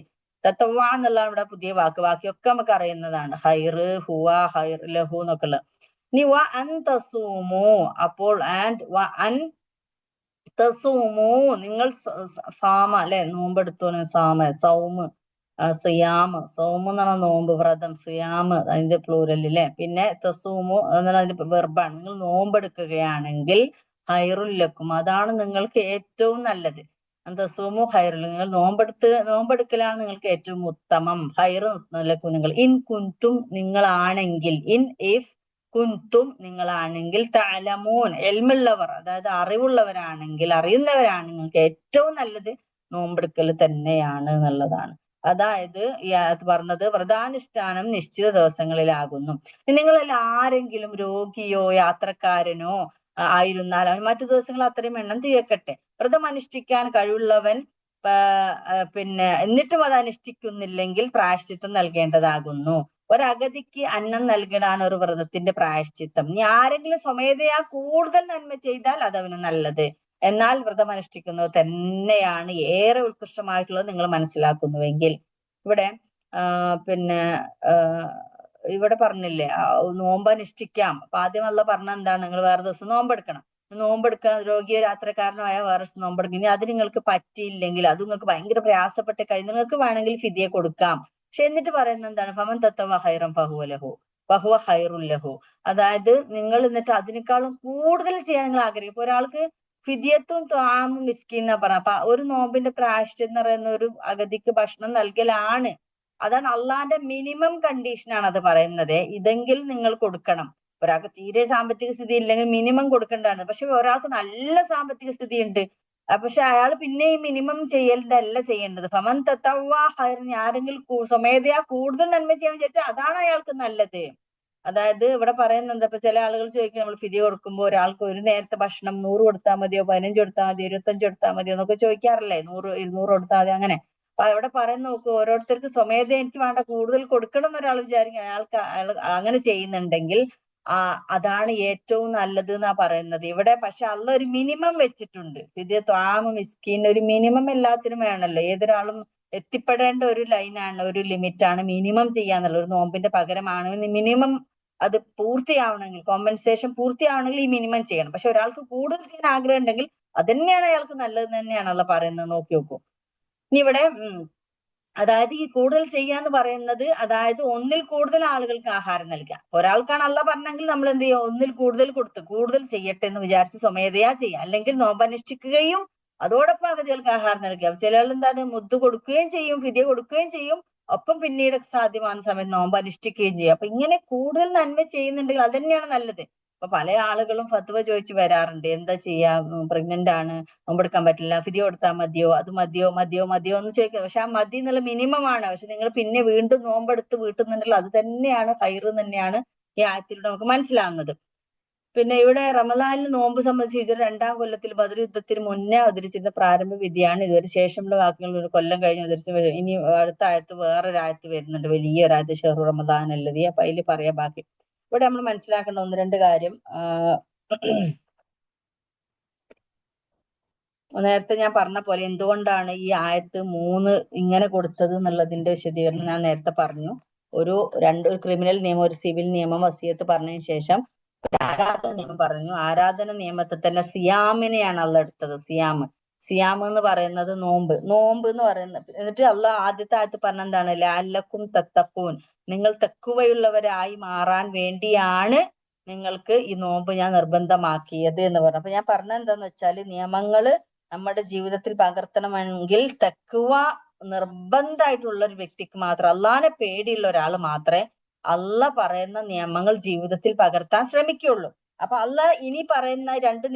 തത്തവ എന്നുള്ള ഇവിടെ പുതിയ വാക്ക്, ബാക്കിയൊക്കെ നമുക്ക് അറിയുന്നതാണ്, ഹൈറ്, ഹുവ, ഹൈർ, ലഹു എന്നൊക്കെ ഉള്ളത്. ഇനി വ അൻ തസൂമു, അപ്പോൾ ആൻഡ് വ അൻ തസൂമു നിങ്ങൾ സാമ അല്ലെ, നോമ്പെടുത്തോന്ന്, സാമ സൗമ്, സിയാമ്, സൗമ് എന്ന് പറഞ്ഞാൽ നോമ്പ്, വ്രതം, സിയാമ് അതിന്റെ പ്ലൂരല് അല്ലെ. പിന്നെ തസൂമു എന്നുള്ള അതിന്റെ വെർബാണ്. നിങ്ങൾ നോമ്പെടുക്കുകയാണെങ്കിൽ ഹൈറുല്ലക്കും അതാണ് നിങ്ങൾക്ക് ഏറ്റവും നല്ലത്. തസൂമു ഹൈറുൽ, നിങ്ങൾ നോമ്പെടുക്കലാണ് നിങ്ങൾക്ക് ഏറ്റവും ഉത്തമം. ഹൈറ് ലക്കും നിങ്ങൾ, ഇൻ കുന്തും നിങ്ങളാണെങ്കിൽ, ഇൻ ഇഫ് കുന്തും നിങ്ങളാണെങ്കിൽ, തഅലമൂൻ എൽമുള്ളവർ, അതായത് അറിവുള്ളവരാണെങ്കിൽ, അറിയുന്നവരാണ്, നിങ്ങൾക്ക് ഏറ്റവും നല്ലത് നോമ്പെടുക്കൽ തന്നെയാണ് എന്നുള്ളതാണ്. അതായത് ഈ പറഞ്ഞത് വ്രതാനുഷ്ഠാനം നിശ്ചിത ദിവസങ്ങളിലാകുന്നു. നിങ്ങളിൽ ആരെങ്കിലും രോഗിയോ യാത്രക്കാരനോ ആയിരുന്നാൽ അവൻ മറ്റു ദിവസങ്ങൾ അത്രയും എണ്ണം തികക്കട്ടെ. വ്രതം അനുഷ്ഠിക്കാൻ കഴിവുള്ളവൻ പിന്നെ എന്നിട്ടും അത് അനുഷ്ഠിക്കുന്നില്ലെങ്കിൽ പ്രായശ്ചിത്തം നൽകേണ്ടതാകുന്നു. ഒരഗതിക്ക് അന്നം നൽകലാണ് ഒരു വ്രതത്തിന്റെ പ്രായശ്ചിത്തം. ഇനി ആരെങ്കിലും സ്വമേധയാ കൂടുതൽ നന്മ ചെയ്താൽ അതവന് നല്ലത്. എന്നാൽ വ്രതം അനുഷ്ഠിക്കുന്നത് തന്നെയാണ് ഏറെ ഉത്കൃഷ്ടമായിട്ടുള്ളത് നിങ്ങൾ മനസ്സിലാക്കുന്നുവെങ്കിൽ. ഇവിടെ പിന്നെ ഇവിടെ പറഞ്ഞില്ലേ നോമ്പ് അനുഷ്ഠിക്കാം. അപ്പൊ ആദ്യം അള്ള പറഞ്ഞ എന്താണ്, നിങ്ങൾ വേറെ ദിവസം നോമ്പെടുക്കണം. നോമ്പെടുക്കാൻ രോഗിയോ യാത്രക്കാരനോ ആയ വേറെ നോമ്പെടുക്കും. ഇനി അത് നിങ്ങൾക്ക് പറ്റിയില്ലെങ്കിൽ, അത് നിങ്ങൾക്ക് ഭയങ്കര പ്രയാസപ്പെട്ട് കഴിഞ്ഞ് നിങ്ങൾക്ക് വേണമെങ്കിൽ ഫിദിയ കൊടുക്കാം. പക്ഷെ എന്നിട്ട് പറയുന്നത് എന്താണ്, ഫമൻ തത്തവ ഹൈറൻ ഫഹുവ ലഹു ഫഹുവ ഹൈറുൽ ലഹു, അതായത് നിങ്ങൾ എന്നിട്ട് അതിനേക്കാളും കൂടുതൽ ചെയ്യാൻ നിങ്ങൾ ആഗ്രഹിക്കും. ഇപ്പൊ ഒരാൾക്ക് ഫിദിയത്തും ത്വാമും മിസ്കീൻ എന്നാ പറഞ്ഞ, അപ്പൊ ഒരു നോമ്പിന്റെ പ്രായശ്ചിത്തം എന്ന് പറയുന്ന ഒരു അഗതിക്ക് ഭക്ഷണം നൽകലാണ്. അതാണ് അള്ളാന്റെ മിനിമം കണ്ടീഷനാണ് അത് പറയുന്നത്. ഇതെങ്കിൽ നിങ്ങൾ കൊടുക്കണം. ഒരാൾക്ക് തീരെ സാമ്പത്തിക സ്ഥിതി ഇല്ലെങ്കിൽ മിനിമം കൊടുക്കേണ്ടതാണ്. പക്ഷെ ഒരാൾക്ക് നല്ല സാമ്പത്തിക സ്ഥിതി ഉണ്ട്, പക്ഷെ അയാൾ പിന്നെ ഈ മിനിമം ചെയ്യേണ്ടതല്ല ചെയ്യേണ്ടത്. ഫമൻ തത്തവ്വ ഹൈറൻ, ആരെങ്കിലും സ്വമേധയാ കൂടുതൽ നന്മ ചെയ്യാൻ വിചാരിച്ചാൽ അതാണ് അയാൾക്ക് നല്ലത്. അതായത് ഇവിടെ പറയുന്നത്, ഇപ്പൊ ചില ആളുകൾ ചോദിക്കും, നമ്മൾ ഫിദിയ കൊടുക്കുമ്പോൾ ഒരാൾക്ക് ഒരു നേരത്തെ ഭക്ഷണം 100 കൊടുത്താൽ മതിയോ, 15 കൊടുത്താൽ മതിയോ, 25 കൊടുത്താൽ മതിയോ എന്നൊക്കെ ചോദിക്കാറില്ലേ, 100 200 കൊടുത്താൽ മതി അങ്ങനെ. അപ്പൊ അവിടെ പറയുന്ന നോക്കൂ, ഓരോരുത്തർക്ക് സ്വമേധയാ എനിക്ക് വേണ്ട കൂടുതൽ കൊടുക്കണം എന്നൊരാൾ വിചാരിക്കും, അയാൾ അങ്ങനെ ചെയ്യുന്നുണ്ടെങ്കിൽ അതാണ് ഏറ്റവും നല്ലത് എന്നാ പറയുന്നത് ഇവിടെ. പക്ഷെ അള്ള ഒരു മിനിമം വെച്ചിട്ടുണ്ട്. ഫിദിയ ത്വാമു മിസ്കീൻ ഒരു മിനിമം എല്ലാത്തിനും വേണമല്ലോ. ഏതൊരാളും എത്തിപ്പെടേണ്ട ഒരു ലൈനാണ്, ഒരു ലിമിറ്റാണ് മിനിമം ചെയ്യാന്നുള്ളത്. ഒരു നോമ്പിന്റെ പകരമാണ് മിനിമം അത് പൂർത്തിയാവണമെങ്കിൽ, കോമ്പൻസേഷൻ പൂർത്തിയാവണമെങ്കിൽ ഈ മിനിമം ചെയ്യണം. പക്ഷെ ഒരാൾക്ക് കൂടുതൽ ചെയ്യാൻ ആഗ്രഹം ഉണ്ടെങ്കിൽ അത് തന്നെയാണ് അയാൾക്ക് നല്ലത് തന്നെയാണല്ലോ പറയുന്നത്. നോക്കി നോക്കൂ. ഇനി ഇവിടെ അതായത് ഈ കൂടുതൽ ചെയ്യാന്ന് പറയുന്നത്, അതായത് ഒന്നിൽ കൂടുതൽ ആളുകൾക്ക് ആഹാരം നൽകുക. ഒരാൾക്കാണ് അള്ള പറഞ്ഞെങ്കിൽ നമ്മൾ എന്ത് ചെയ്യുക, ഒന്നിൽ കൂടുതൽ കൊടുത്ത് കൂടുതൽ ചെയ്യട്ടെ എന്ന് വിചാരിച്ച് സ്വമേധയാ ചെയ്യുക. അല്ലെങ്കിൽ നോമ്പനുഷ്ഠിക്കുകയും അതോടൊപ്പം അഗതികൾക്ക് ആഹാരം നൽകുക. ചിലർ എന്താണ് മുദ്ദ് കൊടുക്കുകയും ചെയ്യും, ഫിദ്യ കൊടുക്കുകയും ചെയ്യും, ഒപ്പം പിന്നീട് സാധ്യമാകുന്ന സമയത്ത് നോമ്പ് അനുഷ്ഠിക്കുകയും ചെയ്യും. അപ്പൊ ഇങ്ങനെ കൂടുതൽ നന്മ ചെയ്യുന്നുണ്ടെങ്കിൽ അത് തന്നെയാണ് നല്ലത്. അപ്പൊ പല ആളുകളും ഫത്വ ചോദിച്ചു വരാറുണ്ട്, എന്താ ചെയ്യാ, പ്രഗ്നന്റ് ആണ്, നോമ്പെടുക്കാൻ പറ്റില്ല, ഫിദ്യ കൊടുത്താൽ മതിയോ, അത് മതിയോ മതിയോ മതിയോ എന്ന് ചോദിക്കുക. പക്ഷെ ആ മതി എന്നുള്ള മിനിമം ആണ്. പക്ഷെ നിങ്ങൾ പിന്നെ വീണ്ടും നോമ്പെടുത്ത് വീട്ടുന്നുണ്ടല്ലോ, അത് തന്നെയാണ് ഹൈറ് തന്നെയാണ് ഈ ആയത്തിലൂടെ നമുക്ക് മനസ്സിലാവുന്നത്. പിന്നെ ഇവിടെ റമദാനിൽ നോമ്പ് സംബന്ധിച്ച് രണ്ടാം കൊല്ലത്തിൽ ബദർ യുദ്ധത്തിന് മുന്നേ അവതരിച്ചിരുന്ന പ്രാരംഭ വിധിയാണ്. ഇതുവരെ ശേഷമുള്ള വാക്കുകൾ ഒരു കൊല്ലം കഴിഞ്ഞ് അവതരിച്ച് ഇനി അടുത്ത ആയത്ത് വേറൊരു ആയത്ത് വരുന്നുണ്ട്, വലിയൊരായത്ത് ഷഹ്റു റമദാൻ അല്ലതി. അപ്പൊ അതിൽ പറയാ ബാക്കി. ഇവിടെ നമ്മൾ മനസ്സിലാക്കേണ്ട ഒന്ന് രണ്ട് കാര്യം. നേരത്തെ ഞാൻ പറഞ്ഞ പോലെ എന്തുകൊണ്ടാണ് ഈ ആയത്ത് 3 ഇങ്ങനെ കൊടുത്തത് എന്നുള്ളതിന്റെ വിശദീകരണം ഞാൻ നേരത്തെ പറഞ്ഞു. ഒരു ക്രിമിനൽ നിയമം, ഒരു സിവിൽ നിയമം, വസിയത്ത് പറഞ്ഞതിന് ശേഷം ആരാധന നിയമം പറഞ്ഞു. ആരാധന നിയമത്തെ തന്നെ സിയാമിനെയാണ് അള്ള എടുത്തത്. സിയാം എന്ന് പറയുന്നത് നോമ്പ് എന്ന് പറയുന്നത്. എന്നിട്ട് അള്ള ആദ്യത്തെ ആയത്ത് പറഞ്ഞ എന്താണ്, ലഅല്ലക്കും തത്തഖൂൻ, നിങ്ങൾ തഖ്വയുള്ളവരായി മാറാൻ വേണ്ടിയാണ് നിങ്ങൾക്ക് ഈ നോമ്പ് ഞാൻ നിർബന്ധമാക്കിയത് എന്ന് പറഞ്ഞു. അപ്പൊ ഞാൻ പറഞ്ഞത് എന്താന്ന് വെച്ചാല്, നിയമങ്ങള് നമ്മുടെ ജീവിതത്തിൽ പകർത്തണമെങ്കിൽ തഖ്വ നിർബന്ധമായിട്ടുള്ള ഒരു വ്യക്തിക്ക് മാത്രം, അള്ളാനെ പേടിയുള്ള ഒരാൾ മാത്രമേ അള്ള പറയുന്ന നിയമങ്ങൾ ജീവിതത്തിൽ പകർത്താൻ ശ്രമിക്കുകയുള്ളൂ. അപ്പൊ അള്ള ഇനി പറയുന്ന 2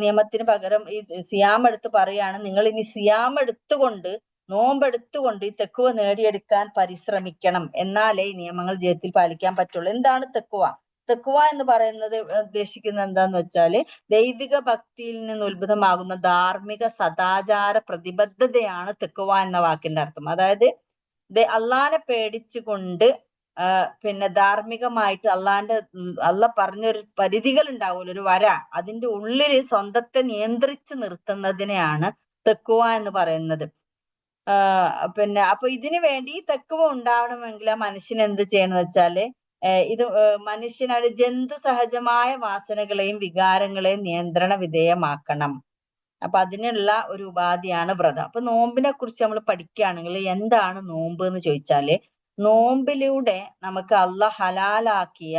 നിയമത്തിന് പകരം ഈ സിയാം എടുത്ത് പറയാണ്, നിങ്ങൾ ഇനി സിയാം എടുത്തുകൊണ്ട്, നോമ്പെടുത്തുകൊണ്ട് ഈ തെക്കുവ നേടിയെടുക്കാൻ പരിശ്രമിക്കണം, എന്നാലേ ഈ നിയമങ്ങൾ ജീവിതത്തിൽ പാലിക്കാൻ പറ്റുള്ളൂ. എന്താണ് തെക്കുവ? തെക്കുവ എന്ന് പറയുന്നത് ഉദ്ദേശിക്കുന്നത് എന്താന്ന് വെച്ചാല്, ദൈവിക ഭക്തിയിൽ നിന്ന് ഉത്ഭുതമാകുന്ന ധാർമ്മിക സദാചാര പ്രതിബദ്ധതയാണ് തെക്കുവ എന്ന വാക്കിന്റെ അർത്ഥം. അതായത് അള്ളാനെ പേടിച്ചുകൊണ്ട് പിന്നെ ധാർമ്മികമായിട്ട് അള്ള പറഞ്ഞൊരു പരിധികൾ ഉണ്ടാവുമല്ലോ, ഒരു വര, അതിന്റെ ഉള്ളിൽ സ്വന്തത്തെ നിയന്ത്രിച്ച് നിർത്തുന്നതിനെയാണ് തെക്കുവ എന്ന് പറയുന്നത്. പിന്നെ അപ്പൊ ഇതിനു വേണ്ടി തെക്കുവ ഉണ്ടാവണമെങ്കിൽ ആ മനുഷ്യൻ എന്ത് ചെയ്യണമെന്ന് വെച്ചാല്, ഇത് മനുഷ്യനായ ജന്തു സഹജമായ വാസനകളെയും വികാരങ്ങളെയും നിയന്ത്രണ വിധേയമാക്കണം. അപ്പൊ അതിനുള്ള ഒരു ഉപാധിയാണ് വ്രതം. അപ്പൊ നോമ്പിനെ കുറിച്ച് നമ്മൾ പഠിക്കുകയാണെങ്കിൽ എന്താണ് നോമ്പ് എന്ന് ചോദിച്ചാല്, നോമ്പിലൂടെ നമുക്ക് അള്ളാഹ് ഹലാലാക്കിയ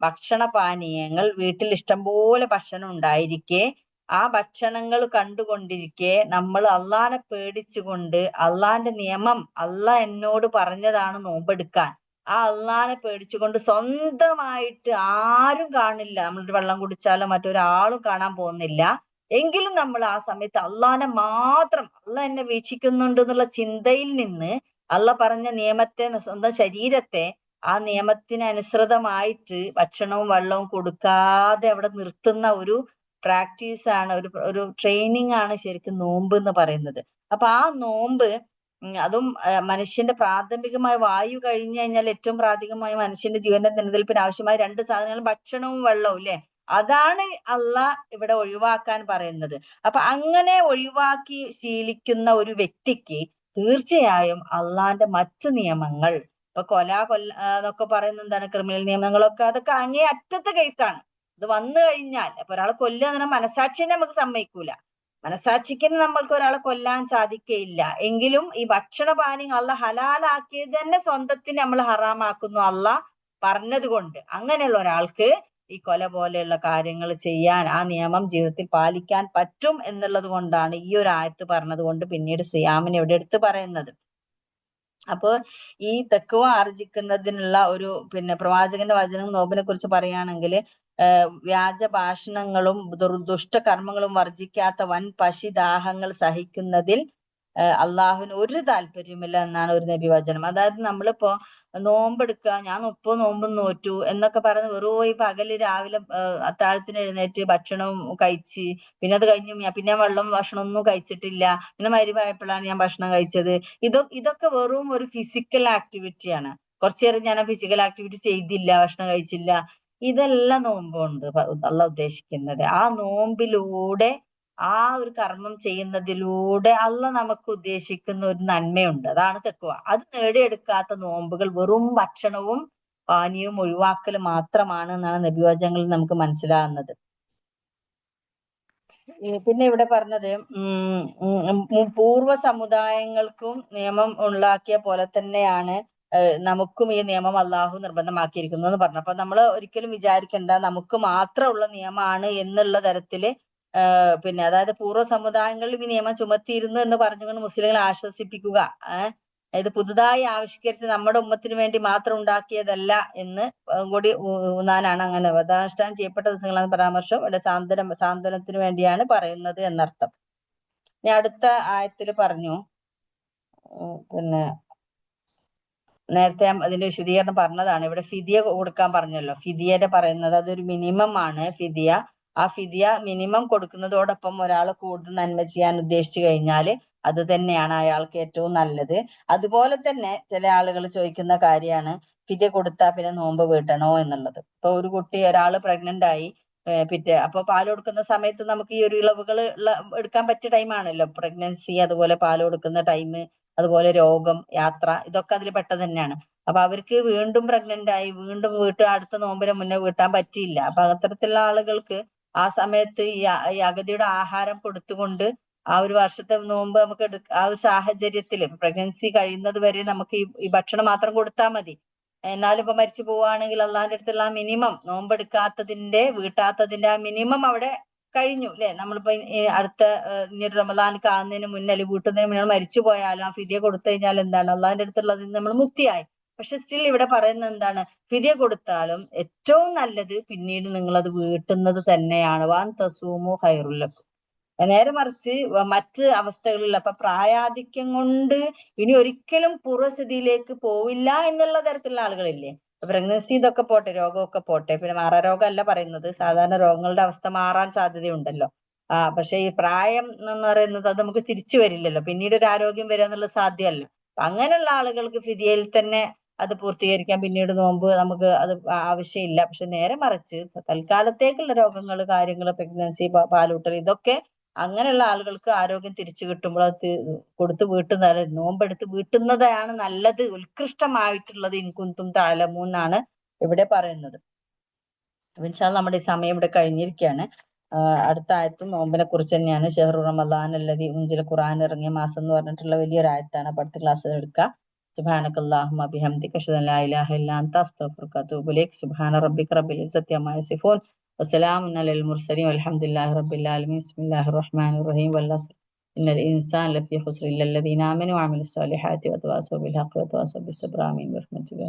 ഭക്ഷണപാനീയങ്ങൾ, വീട്ടിൽ ഇഷ്ടംപോലെ ഭക്ഷണം ഉണ്ടായിരിക്കെ ആ ഭക്ഷണങ്ങൾ കണ്ടുകൊണ്ടിരിക്കെ നമ്മൾ അള്ളാനെ പേടിച്ചുകൊണ്ട്, അള്ളാന്റെ നിയമം, അള്ളാഹ് എന്നോട് പറഞ്ഞതാണ് നോമ്പെടുക്കാൻ, ആ അള്ളാനെ പേടിച്ചുകൊണ്ട് സ്വന്തമായിട്ട് ആരും കാണില്ല, നമ്മളൊരു വെള്ളം കുടിച്ചാലോ മറ്റൊരാളും കാണാൻ പോകുന്നില്ല, എങ്കിലും നമ്മൾ ആ സമയത്ത് അള്ളാനെ മാത്രം, അള്ളാഹ് എന്നെ വീക്ഷിക്കുന്നുണ്ട് എന്നുള്ള ചിന്തയിൽ നിന്ന് അള്ള പറഞ്ഞ നിയമത്തെ, സ്വന്തം ശരീരത്തെ ആ നിയമത്തിന് അനുസൃതമായിട്ട് ഭക്ഷണവും വെള്ളവും കൊടുക്കാതെ അവിടെ നിർത്തുന്ന ഒരു പ്രാക്ടീസാണ്, ഒരു ട്രെയിനിങ് ആണ് ശരിക്കും നോമ്പ് എന്ന് പറയുന്നത്. അപ്പൊ ആ നോമ്പ് അതും മനുഷ്യന്റെ പ്രാഥമികമായ വായു കഴിഞ്ഞു കഴിഞ്ഞാൽ ഏറ്റവും പ്രാഥമികമായ മനുഷ്യന്റെ ജീവന്റെ നിലനിൽപ്പിന് ആവശ്യമായ 2 സാധനങ്ങൾ ഭക്ഷണവും വെള്ളവും അല്ലെ, അതാണ് അള്ളാഹ് ഇവിടെ ഒഴിവാക്കാൻ പറയുന്നത്. അപ്പൊ അങ്ങനെ ഒഴിവാക്കി ശീലിക്കുന്ന ഒരു വ്യക്തിക്ക് തീർച്ചയായും അള്ളാന്റെ മറ്റു നിയമങ്ങൾ, ഇപ്പൊ എന്നൊക്കെ പറയുന്ന എന്താണ്, ക്രിമിനൽ നിയമങ്ങളൊക്കെ, അതൊക്കെ അങ്ങേ അറ്റത്തെ കേസാണ്. ഇത് വന്നു കഴിഞ്ഞാൽ, അപ്പൊ ഒരാളെ കൊല്ലുക എന്ന് പറഞ്ഞാൽ മനസാക്ഷിനെ നമുക്ക് സമ്മതിക്കൂല, മനസാക്ഷിക്ക് നമ്മൾക്ക് ഒരാളെ കൊല്ലാൻ സാധിക്കയില്ല. എങ്കിലും ഈ ഭക്ഷണപാനീയങ്ങൾ അള്ളാഹ് ഹലാലാക്കിയത് തന്നെ സ്വന്തത്തിന് നമ്മൾ ഹറാമാക്കുന്നു അള്ളാഹ് പറഞ്ഞത് കൊണ്ട്. അങ്ങനെയുള്ള ഒരാൾക്ക് ഈ കൊല പോലെയുള്ള കാര്യങ്ങൾ ചെയ്യാൻ, ആ നിയമം ജീവിതത്തിൽ പാലിക്കാൻ പറ്റും എന്നുള്ളത് കൊണ്ടാണ് ഈ ഒരു ആയത്ത് പറഞ്ഞത് കൊണ്ട് പിന്നീട് സിയാമിനെ ഇവിടെ എടുത്ത് പറയുന്നത്. അപ്പോ ഈ തെക്കുവ ആർജിക്കുന്നതിനുള്ള ഒരു പിന്നെ പ്രവാചകന്റെ വചനം നോമ്പിനെ കുറിച്ച് പറയുകയാണെങ്കിൽ, വ്യാജ ഭാഷണങ്ങളും ദുഷ്ടകർമ്മങ്ങളും വർജിക്കാത്ത വൻ പശിദാഹങ്ങൾ സഹിക്കുന്നതിൽ അള്ളാഹുവിന് ഒരു താല്പര്യമില്ല എന്നാണ് ഒരു നബി വചനം. അതായത് നമ്മളിപ്പോ നോമ്പെടുക്കുക, ഞാൻ 30 നോമ്പും നോറ്റു എന്നൊക്കെ പറഞ്ഞ് വെറും ഈ പകല് രാവിലെ അത്താഴത്തിന് എഴുന്നേറ്റ് ഭക്ഷണവും കഴിച്ച്, പിന്നെ അത് കഴിഞ്ഞു പിന്നെ വെള്ളം ഭക്ഷണം ഒന്നും കഴിച്ചിട്ടില്ല, പിന്നെ മഗ്‌രിബായപ്പോഴാണ് ഞാൻ ഭക്ഷണം കഴിച്ചത്, ഇതൊക്കെ വെറും ഒരു ഫിസിക്കൽ ആക്ടിവിറ്റിയാണ്. കുറച്ചു നേരം ഞാൻ ആ ഫിസിക്കൽ ആക്ടിവിറ്റി ചെയ്തില്ല, ഭക്ഷണം കഴിച്ചില്ല, ഇതെല്ലാം നോമ്പുണ്ട് അള്ളാഹ് ഉദ്ദേശിക്കുന്നത്. ആ നോമ്പിലൂടെ, ആ ഒരു കർമ്മം ചെയ്യുന്നതിലൂടെ അള്ളാഹ് നമുക്ക് ഉദ്ദേശിക്കുന്ന ഒരു നന്മയുണ്ട്, അതാണ് തെക്കുവ. അത് നേടിയെടുക്കാത്ത നോമ്പുകൾ വെറും ഭക്ഷണവും പാനീയവും ഒഴിവാക്കൽ മാത്രമാണ് എന്നാണ് നബിവചനങ്ങളിൽ നമുക്ക് മനസ്സിലാകുന്നത്. പിന്നെ ഇവിടെ പറഞ്ഞത് പൂർവ്വ സമുദായങ്ങൾക്കും നിയമം ഉണ്ടാക്കിയ പോലെ തന്നെയാണ് നമുക്കും ഈ നിയമം അള്ളാഹു നിർബന്ധമാക്കിയിരിക്കുന്നു എന്ന് പറഞ്ഞു. അപ്പൊ നമ്മൾ ഒരിക്കലും വിചാരിക്കേണ്ട നമുക്ക് മാത്രമുള്ള നിയമമാണ് എന്നുള്ള തരത്തില് പിന്നെ അതായത് പൂർവ്വ സമുദായങ്ങളിൽ ഈ നിയമം ചുമത്തിയിരുന്നു എന്ന് പറഞ്ഞുകൊണ്ട് മുസ്ലിങ്ങളെ ആശ്വസിപ്പിക്കുക, ഇത് പുതുതായി ആവിഷ്കരിച്ച് നമ്മുടെ ഉമ്മത്തിന് വേണ്ടി മാത്രം ഉണ്ടാക്കിയതല്ല എന്ന് കൂടി ഊന്നാനാണ് അങ്ങനെ വധാനുഷ്ഠാനം ചെയ്യപ്പെട്ട ദിവസങ്ങളാണ് പരാമർശം ഇവിടെ സാന്ത്വനത്തിന് വേണ്ടിയാണ് പറയുന്നത് എന്നർത്ഥം. ഇനി അടുത്ത ആയത്തിൽ പറഞ്ഞു, പിന്നെ നേരത്തെ അതിന്റെ വിശദീകരണം പറഞ്ഞതാണ്. ഇവിടെ ഫിദിയ കൊടുക്കാൻ പറഞ്ഞല്ലോ. ഫിദിയയുടെ പറയുന്നത് അതൊരു മിനിമം ആണ് ഫിദിയ. ആ ഫിദിയ മിനിമം കൊടുക്കുന്നതോടൊപ്പം ഒരാൾ കൂടുതൽ നന്മ ചെയ്യാൻ ഉദ്ദേശിച്ചു കഴിഞ്ഞാൽ അത് തന്നെയാണ് അയാൾക്ക് ഏറ്റവും നല്ലത്. അതുപോലെ തന്നെ ചില ആളുകൾ ചോദിക്കുന്ന കാര്യമാണ് ഫിദിയ കൊടുത്താൽ പിന്നെ നോമ്പ് വീട്ടണോ എന്നുള്ളത്. ഇപ്പൊ ഒരു കുട്ടി ഒരാൾ പ്രഗ്നന്റ് ആയി അപ്പൊ പാല് കൊടുക്കുന്ന സമയത്ത് നമുക്ക് ഈ ഒരു ഇളവുകൾ എടുക്കാൻ പറ്റിയ ടൈമാണല്ലോ. പ്രഗ്നൻസി, അതുപോലെ പാല് കൊടുക്കുന്ന ടൈം, അതുപോലെ രോഗം, യാത്ര, ഇതൊക്കെ അതിൽ പെട്ടത് തന്നെയാണ്. അപ്പൊ അവർക്ക് വീണ്ടും പ്രഗ്നന്റ് ആയി വീണ്ടും അടുത്ത നോമ്പിന് മുന്നേ വീട്ടാൻ പറ്റിയില്ല. അപ്പൊ അത്തരത്തിലുള്ള ആളുകൾക്ക് ആ സമയത്ത് ഈ അഗതിയുടെ ആഹാരം കൊടുത്തുകൊണ്ട് ആ ഒരു വർഷത്തെ നോമ്പ് നമുക്ക് ആ ഒരു സാഹചര്യത്തിൽ പ്രഗ്നൻസി കഴിയുന്നത് വരെ നമുക്ക് ഈ ഭക്ഷണം മാത്രം കൊടുത്താൽ മതി. എന്നാലും ഇപ്പൊ മരിച്ചു പോവുകയാണെങ്കിൽ അള്ളാഹിന്റെ അടുത്തുള്ള ആ മിനിമം വീട്ടാത്തതിന്റെ ആ മിനിമം അവിടെ കഴിഞ്ഞു അല്ലെ. നമ്മളിപ്പോ അടുത്ത ഇനി ഒരു റമദാനിക്ക് ആകുന്നതിന് മുന്നേ അല്ലെങ്കിൽ വീട്ടുന്നതിന് മുന്നേ മരിച്ചു പോയാലും ആ ഫിദിയ കൊടുത്തു കഴിഞ്ഞാൽ എന്താണ് അള്ളാഹിന്റെ അടുത്തുള്ളത് നമ്മൾ മുക്തിയായി. പക്ഷെ സ്റ്റിൽ ഇവിടെ പറയുന്നത് എന്താണ്, ഫിദിയ കൊടുത്താലും ഏറ്റവും നല്ലത് പിന്നീട് നിങ്ങൾ അത് വീട്ടുന്നത് തന്നെയാണ്. വാൻ തസൂമു ഖൈറുല്ലക്കും. നേരെ മറിച്ച് മറ്റ് അവസ്ഥകളിൽ അപ്പൊ പ്രായാധിക്യം കൊണ്ട് ഇനി ഒരിക്കലും പൂർവ്വസ്ഥിതിയിലേക്ക് പോവില്ല എന്നുള്ള തരത്തിലുള്ള ആളുകളില്ലേ. പ്രഗ്നൻസി ഇതൊക്കെ പോട്ടെ, രോഗമൊക്കെ പോട്ടെ, പിന്നെ മാറാരോഗം അല്ല പറയുന്നത്, സാധാരണ രോഗങ്ങളുടെ അവസ്ഥ മാറാൻ സാധ്യതയുണ്ടല്ലോ. പക്ഷെ ഈ പ്രായം എന്ന് പറയുന്നത് അത് നമുക്ക് തിരിച്ചു വരില്ലല്ലോ, പിന്നീട് ഒരു ആരോഗ്യം വരിക എന്നുള്ളത് സാധ്യമല്ല. അങ്ങനെയുള്ള ആളുകൾക്ക് ഫിദിയയിൽ തന്നെ അത് പൂർത്തീകരിക്കാൻ പിന്നീട് നോമ്പ് നമുക്ക് അത് ആവശ്യമില്ല. പക്ഷെ നേരെ മറിച്ച് തൽക്കാലത്തേക്കുള്ള രോഗങ്ങൾ, കാര്യങ്ങൾ, പ്രഗ്നൻസി, പാലൂട്ടൽ, ഇതൊക്കെ അങ്ങനെയുള്ള ആളുകൾക്ക് ആരോഗ്യം തിരിച്ചു കിട്ടുമ്പോൾ അത് കൊടുത്ത് വീട്ടുന്നത്, നോമ്പെടുത്ത് വീട്ടുന്നതാണ് നല്ലത്, ഉത്കൃഷ്ടമായിട്ടുള്ളത്. ഇൻകുന്തും തഅലമൂൻ ഇവിടെ പറയുന്നത്. ഇൻഷാ അല്ലാഹ് നമ്മുടെ ഈ സമയം ഇവിടെ കഴിഞ്ഞിരിക്കുകയാണ്. അടുത്ത ആയത്തും നോമ്പിനെ കുറിച്ച് തന്നെയാണ്. ഷഹ്റു റമദാൻ അല്ലദീ ഉൻസില ഖുർആൻ ഇറങ്ങിയ മാസം എന്ന് പറഞ്ഞിട്ടുള്ള വലിയൊരു ആയത്താണ്. അപ്പൊ അടുത്ത ക്ലാസ്സിൽ എടുക്കുക. സുബ്ഹാനകല്ലാഹുമ്മ ബിഹംദിക അഷ്ഹദു അൻ ലാ ഇലാഹ ഇല്ലാ അൻത അസ്തഗ്ഫിറുക വഅതൂബു ഇലൈക്. സുബ്ഹാന റബ്ബിക റബ്ബിൽ ഇസ്സത്തി അമ്മാ യസിഫൂൻ വസലാമുൻ അലൽ മുർസലീൻ വൽഹംദുലില്ലാഹി റബ്ബിൽ ആലമീൻ. ബിസ്മില്ലാഹിർ റഹ്മാനിർ റഹീം. വൽ അസ്ർ ഇന്നൽ ഇൻസാന ലഫീ ഖുസ്ർ ഇല്ലല്ലദീന ആമനു വഅമിലുസ് സ്വാലിഹാത്തി വതവാസൗ ബിൽ ഹഖ് വതവാസൗ ബിസ്സബ്ർ. ആമീൻ ബിറഹ്മതിക.